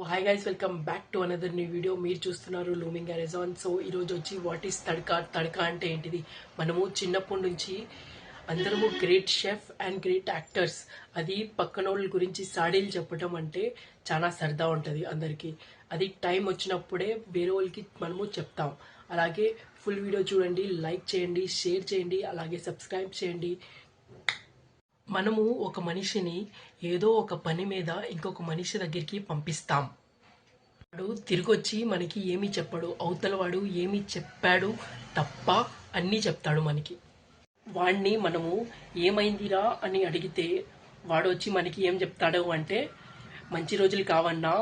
Hi guys, welcome back to another new video. మీరు చూస్తున్నారు looming అరెజాన్. So ఈరోజు వచ్చి వాట్ ఈస్ తడకా. తడకా అంటే ఏంటిది? మనము చిన్నప్పటి నుంచి అందరము great chef and great actors, అది పక్కనోళ్ళ గురించి సాడీలు చెప్పడం అంటే చాలా సరదా ఉంటుంది అందరికీ. అది టైం వచ్చినప్పుడే వేరే వాళ్ళకి మనము చెప్తాం. అలాగే ఫుల్ వీడియో చూడండి, లైక్ చేయండి, షేర్ చేయండి, అలాగే సబ్స్క్రైబ్ చేయండి. మనము ఒక మనిషిని ఏదో ఒక పని మీద ఇంకొక మనిషి దగ్గరికి పంపిస్తాం. వాడు తిరిగొచ్చి మనకి ఏమీ చెప్పాడు, అవతల వాడు ఏమి చెప్పాడు తప్ప అన్నీ చెప్తాడు మనకి. వాడిని మనము ఏమైందిరా అని అడిగితే వాడు వచ్చి మనకి ఏం చెప్తాడు అంటే, మంచి రోజులు కావన్నా,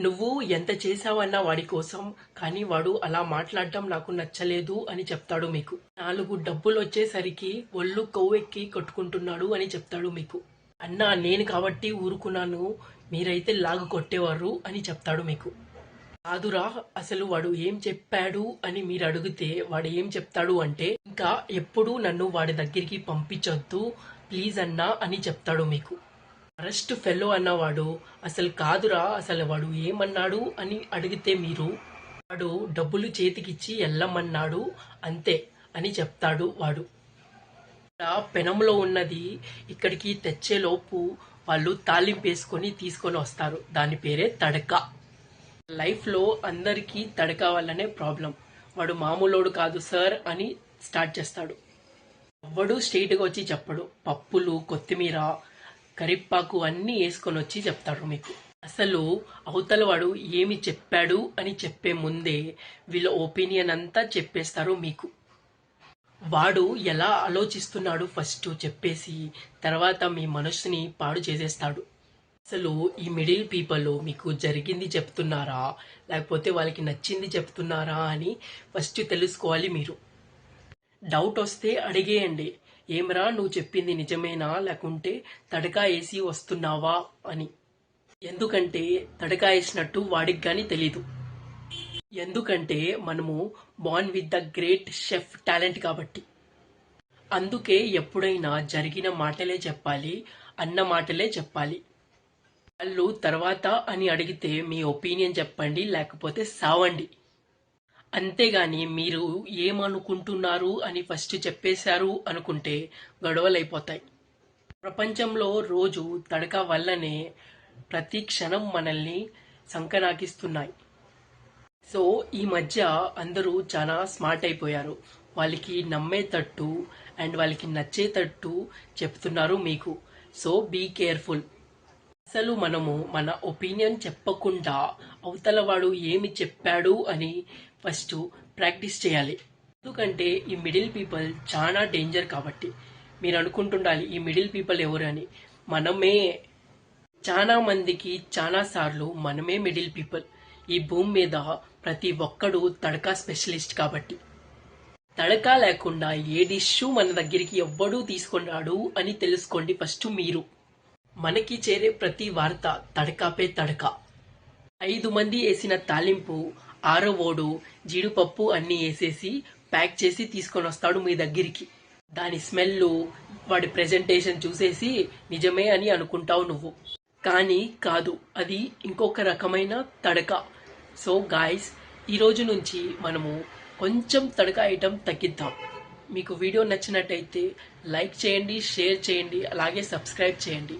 నువ్వు ఎంత చేసావన్నా వాడి కోసం, కానీ వాడు అలా మాట్లాడటం నాకు నచ్చలేదు అని చెప్తాడు మీకు. 4 డబ్బులు వచ్చేసరికి ఒళ్ళు కొవ్వెక్కి కొట్టుకుంటున్నాడు అని చెప్తాడు మీకు. అన్నా నేను కాబట్టి ఊరుకున్నాను, మీరైతే లాగు కొట్టేవారు అని చెప్తాడు మీకు. కాదురా, అసలు వాడు ఏం చెప్పాడు అని మీరు అడిగితే వాడు ఏం చెప్తాడు అంటే, ఇంకా ఎప్పుడు నన్ను వాడి దగ్గరికి పంపించొద్దు ప్లీజ్ అన్నా అని చెప్తాడు మీకు. అరెస్ట్ ఫెలో అన్నవాడు, అసలు కాదురా, అసలు వాడు ఏమన్నాడు అని అడిగితే మీరు, వాడు డబ్బులు చేతికిచ్చి వెళ్ళమన్నాడు అంతే అని చెప్తాడు వాడు. పెనంలో ఉన్నది ఇక్కడికి తెచ్చేలోపు వాళ్ళు తాలింపు వేసుకొని తీసుకొని వస్తారు. దాని పేరే తడక. లైఫ్లో అందరికీ తడక వల్లనే ప్రాబ్లం. వాడు మామూలోడు కాదు సార్ అని స్టార్ట్ చేస్తాడు. ఎవడు స్ట్రైట్గా వచ్చి చెప్పడు. పప్పులు, కొత్తిమీర, కరివేపాకు అన్నీ వేసుకొని వచ్చి చెప్తాడు మీకు. అసలు అవతల వాడు ఏమి చెప్పాడు అని చెప్పే ముందే వీళ్ళ ఒపీనియన్ అంతా చెప్పేస్తారు మీకు. వాడు ఎలా ఆలోచిస్తున్నాడు ఫస్ట్ చెప్పేసి తర్వాత మీ మనసుని పాడు చేసేస్తాడు. అసలు ఈ మిడిల్ పీపుల్ మీకు జరిగింది చెప్తున్నారా లేకపోతే వాళ్ళకి నచ్చింది చెప్తున్నారా అని ఫస్ట్ తెలుసుకోవాలి మీరు. డౌట్ వస్తే అడిగేయండి, ఏమరా నువ్వు చెప్పింది నిజమేనా లేకుంటే తడకా వేసి వస్తున్నావా అని. ఎందుకంటే తడకా వేసినట్టు వాడికి కానీ తెలీదు. ఎందుకంటే మనము born with the great chef talent కాబట్టి. అందుకే ఎప్పుడైనా జరిగిన మాటలే చెప్పాలి, అన్న మాటలే చెప్పాలి. వాళ్ళు తర్వాత అని అడిగితే మీ ఒపీనియన్ చెప్పండి, లేకపోతే సావండి. అంతేగాని మీరు ఏమనుకుంటున్నారు అని ఫస్ట్ చెప్పేశారు అనుకుంటే గొడవలైపోతాయి. ప్రపంచంలో రోజు తడక వల్లనే ప్రతి క్షణం మనల్ని సంకనాకిస్తున్నాయి. సో ఈ మధ్య అందరూ చాలా స్మార్ట్ అయిపోయారు. వాళ్ళకి నమ్మేటట్టు అండ్ వాళ్ళకి నచ్చేటట్టు చెప్తున్నారు మీకు. So be careful. అసలు మనము మన ఒపీనియన్ చెప్పకుండా అవతల వాడు ఏమి చెప్పాడు అని ఫస్ట్ ప్రాక్టీస్ చేయాలి. ఎందుకంటే ఈ మిడిల్ పీపుల్ చాలా డేంజర్ కాబట్టి. మీరు అనుకుంటుండాలి ఈ మిడిల్ పీపుల్ ఎవరు అని. మనమే. చాలా మందికి చాలా సార్లు మనమే మిడిల్ పీపుల్. ఈ భూమి మీద ప్రతి ఒక్కడు తడకా స్పెషలిస్ట్ కాబట్టి. తడకా లేకుండా ఏ డిష్ మన దగ్గరికి ఎవ్వడూ తీసుకున్నాడు అని తెలుసుకోండి ఫస్ట్ మీరు. మనకి చేరే ప్రతి వార్త తడకాపే తడక. 5 మంది వేసిన తాలింపు 6వ ఓడు జీడిపప్పు అన్నీ వేసేసి ప్యాక్ చేసి తీసుకొని వస్తాడు మీ దగ్గరికి. దాని స్మెల్, వాడి ప్రెజెంటేషన్ చూసేసి నిజమే అని అనుకుంటావు నువ్వు. కానీ కాదు, అది ఇంకొక రకమైన తడక. సో గాయస్, ఈరోజు నుంచి మనము కొంచెం తడక ఐటమ్ తగ్గిద్దాం. మీకు వీడియో నచ్చినట్టయితే లైక్ చేయండి, షేర్ చేయండి, అలాగే సబ్స్క్రైబ్ చేయండి.